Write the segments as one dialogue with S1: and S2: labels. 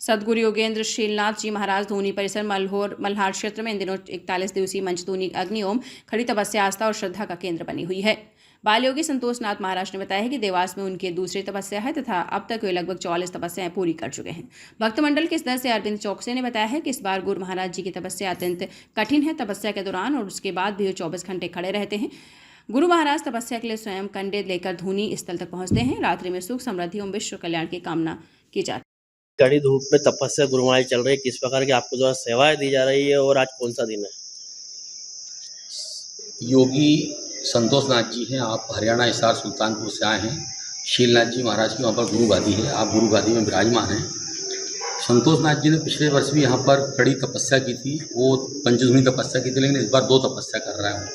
S1: सद्गुरु योगेंद्र शीलनाथ जी महाराज धूनी परिसर मल्हार क्षेत्र में इन दिनों 41 दिवसीय मंचधूनी अग्निहोम खड़ी तपस्या, आस्था और श्रद्धा का केंद्र बनी हुई है। बाल योगी संतोष नाथ महाराज ने बताया है कि देवास में उनकी दूसरी तपस्या है तथा अब तक वे लगभग 44 तपस्याएं पूरी कर चुके हैं। भक्त मंडल के सदस्य अरविंद चौकसे ने बताया है कि इस बार गुरु महाराज जी की तपस्या अत्यंत कठिन है। तपस्या के दौरान और उसके बाद भी वे 24 घंटे खड़े रहते हैं। गुरु महाराज तपस्या के लिए स्वयं कंडे लेकर धूनी स्थल तक पहुंचते हैं। रात्रि में सुख समृद्धि एवं विश्व कल्याण की कामना की जाती है।
S2: कड़ी धूप में तपस्या गुरु महाराज चल रही है, किस प्रकार की आपको जो सेवाएं दी जा रही है और आज कौन सा दिन है?
S3: योगी संतोष नाथ जी हैं, आप हरियाणा हिसार सुल्तानपुर से आए हैं। शीलनाथ जी महाराज की वहाँ पर गुरु गादी है, आप गुरु गादी में विराजमान हैं। संतोष नाथ जी ने पिछले वर्ष भी यहाँ पर कड़ी तपस्या की थी, वो पंचधूनी तपस्या की थी, लेकिन इस बार 2 तपस्या कर रहे हैं।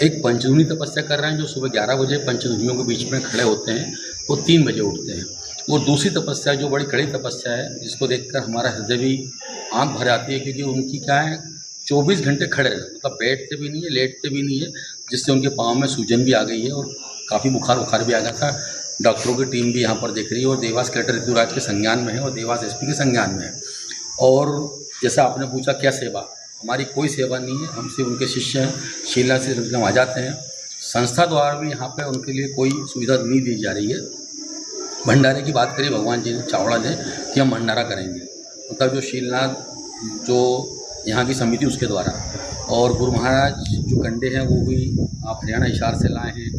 S3: एक पंचधूनी तपस्या कर रहे हैं जो सुबह 11 बजे पंचधूनियों के बीच में खड़े होते हैं, वो 3 बजे उठते हैं। और दूसरी तपस्या जो बड़ी कड़ी तपस्या है, जिसको देखकर हमारा हृदय भी आँख भर आती है, क्योंकि उनकी क्या है 24 घंटे खड़े रहे, मतलब बैठते भी नहीं है, लेटते भी नहीं है, जिससे उनके पाँव में सूजन भी आ गई है और काफ़ी बुखार भी आ गया था। डॉक्टरों की टीम भी यहाँ पर देख रही है और देवास कलेक्टर ऋतुराज के संज्ञान में है और देवास एसपी के संज्ञान में है। और जैसा आपने पूछा क्या सेवा, हमारी कोई सेवा नहीं है, हम सिर्फ उनके शिष्य हैं। शीला से हम आ जाते हैं। संस्था द्वारा भी यहाँ पर उनके लिए कोई सुविधा नहीं दी जा रही है। भंडारे की बात करिए, भगवान जी ने चावड़ा दें कि हम भंडारा करेंगे, मतलब जो शीलनाथ जो यहाँ की समिति उसके द्वारा। और गुरु महाराज जो कंडे हैं वो भी आप हरियाणा हिसार से लाए हैं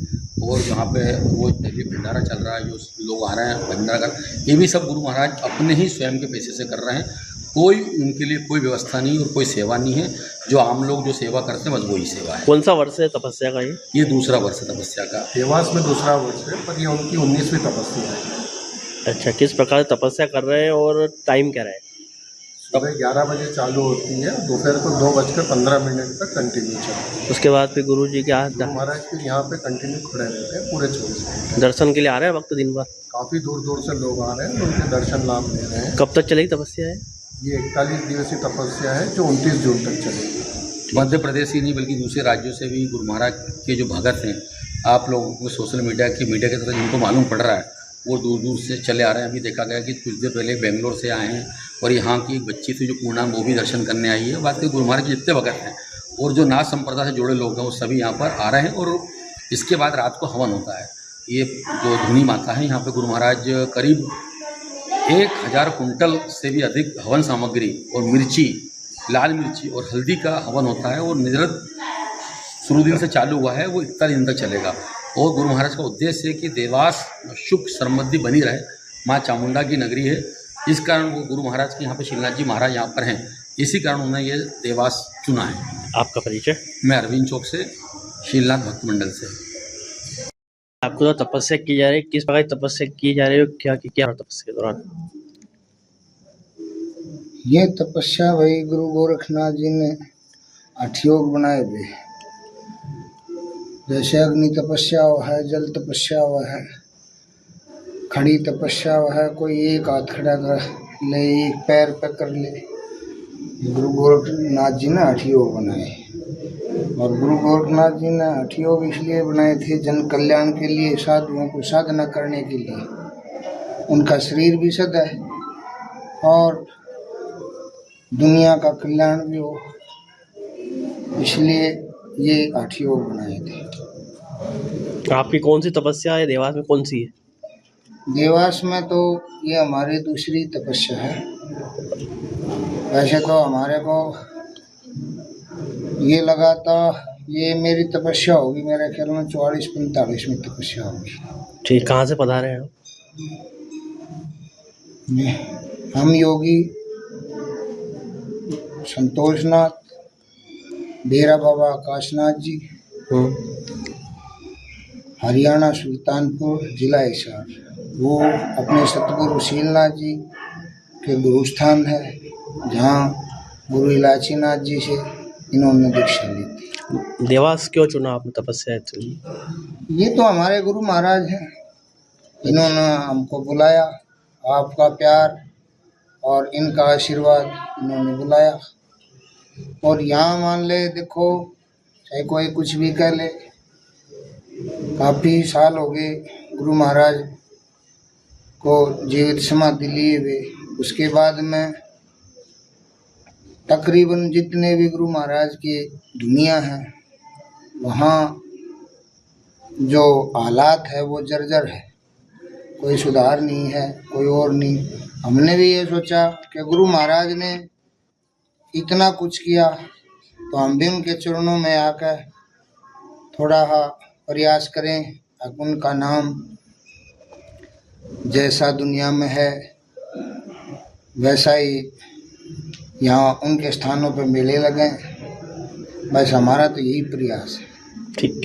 S3: और यहाँ पे वो भंडारा चल रहा है, जो लोग आ रहे हैं भंडारा कर, ये भी सब गुरु महाराज अपने ही स्वयं के पैसे से कर रहे हैं। कोई उनके लिए कोई व्यवस्था नहीं और कोई सेवा नहीं है। जो आम लोग जो सेवा करते हैं बस वही सेवा है।
S2: कौन सा वर्ष है तपस्या का?
S3: ये दूसरा वर्ष है तपस्या का।
S4: देवास में दूसरा वर्ष है, पर ये उनकी 19वीं तपस्या है।
S2: अच्छा, किस प्रकार तपस्या कर रहे हैं और टाइम क्या है?
S4: सुबह 11 बजे चालू होती है, दोपहर को 2:15 तक कंटिन्यू चलती है।
S2: उसके बाद फिर गुरु जी क्या
S4: महाराज फिर यहाँ पे कंटिन्यू खड़े रहते हैं पूरे 24 घंटे।
S2: दर्शन के लिए आ रहे हैं वक्त दिन भर?
S4: काफ़ी दूर दूर से लोग आ रहे हैं, उनके दर्शन लाभ ले रहे हैं।
S2: कब तक चलेगी तपस्या है?
S4: ये 41 दिवसीय तपस्या है जो 29 जून तक चलेगी।
S3: मध्य प्रदेश ही नहीं बल्कि दूसरे राज्यों से भी गुरु महाराज के जो भगत हैं, आप लोगों को सोशल मीडिया के तरह जिनको मालूम पड़ रहा है, वो दूर दूर से चले आ रहे हैं। अभी देखा गया कि कुछ देर पहले बेंगलोर से आए हैं और यहाँ की एक बच्ची थी जो पूर्णाम, वो भी दर्शन करने आई है। बात गुरु महाराज के जितने भगत हैं और जो नाथ संप्रदाय से जुड़े लोग हैं वो सभी यहाँ पर आ रहे हैं। और इसके बाद रात को हवन होता है। ये जो धूनी माता है यहाँ पे गुरु महाराज करीब 1000 कुंटल से भी अधिक हवन सामग्री और मिर्ची, लाल मिर्ची और हल्दी का हवन होता है। और निजरत शुरू दिन से चालू हुआ है, वो 41 दिन तक चलेगा। और गुरु महाराज का उद्देश्य है कि देवास सुख समृद्धि बनी रहे, माँ चामुंडा की नगरी है। इस कारण वो गुरु महाराज के यहाँ पे शीलनाथ जी महाराज यहाँ पर हैं, इसी कारण उन्होंने ये देवास चुना है।
S2: आपका परिचय?
S3: मैं अरविंद चौक से, शीलनाथ भक्त मंडल से।
S2: आपको तो तपस्या की जा रही है, किस प्रकार की तपस्या की जा रही है, क्या तपस्या के दौरान?
S5: ये तपस्या भाई गुरु गोरखनाथ जी ने 8 योग बनाए थे। जैसे अग्नि तपस्या हुआ है, जल तपस्या हुआ है, खड़ी तपस्या हुआ है, कोई एक हाथ खड़ा कर ले, एक पैर पे कर ले। गुरु गोरखनाथ जी ने 8 योग बनाए। और गुरु गोरखनाथ जी ने 8 योग इसलिए बनाए थे जन कल्याण के लिए, साधुओं को साधना करने के लिए। उनका शरीर भी सदा है और दुनिया का कल्याण भी हो, इसलिए ये 8 योग बनाए थे।
S2: आपकी कौन सी तपस्या है? देवास में कौन सी है?
S5: देवास में तो ये हमारी दूसरी तपस्या है। वैसे तो हमारे को ये लगा था, ये मेरी तपस्या होगी मेरे ख्याल में 44-45वीं तपस्या होगी।
S2: ठीक, कहाँ से पधारे हैं?
S5: हम योगी संतोष नाथ, डेरा बाबा आकाशनाथ जी, हरियाणा सुल्तानपुर जिला हिसार। वो अपने सतगुरु शीलनाथ जी के गुरुस्थान है, जहाँ गुरु इलाचीनाथ जी से इन्होंने दीक्षा ली थी।
S2: देवास क्यों चुना आपने तपस्या?
S5: ये तो हमारे गुरु महाराज हैं, इन्होंने हमको बुलाया, आपका प्यार और इनका आशीर्वाद इन्होंने बुलाया। और यहाँ मान ले देखो, चाहे कोई कुछ भी कह ले, काफ़ी साल हो गए गुरु महाराज को जीवित समाधि लिए हुए। उसके बाद में तकरीबन जितने भी गुरु महाराज की दुनिया है, वहाँ जो हालात है वो जर्जर है, कोई सुधार नहीं है, कोई और नहीं। हमने भी ये सोचा कि गुरु महाराज ने इतना कुछ किया तो हम भी उनके चरणों में आकर थोड़ा प्रयास करें, अब उनका नाम जैसा दुनिया में है वैसा ही यहाँ उनके स्थानों पर मेले लगें। बस हमारा तो यही प्रयास है।
S2: ठीक।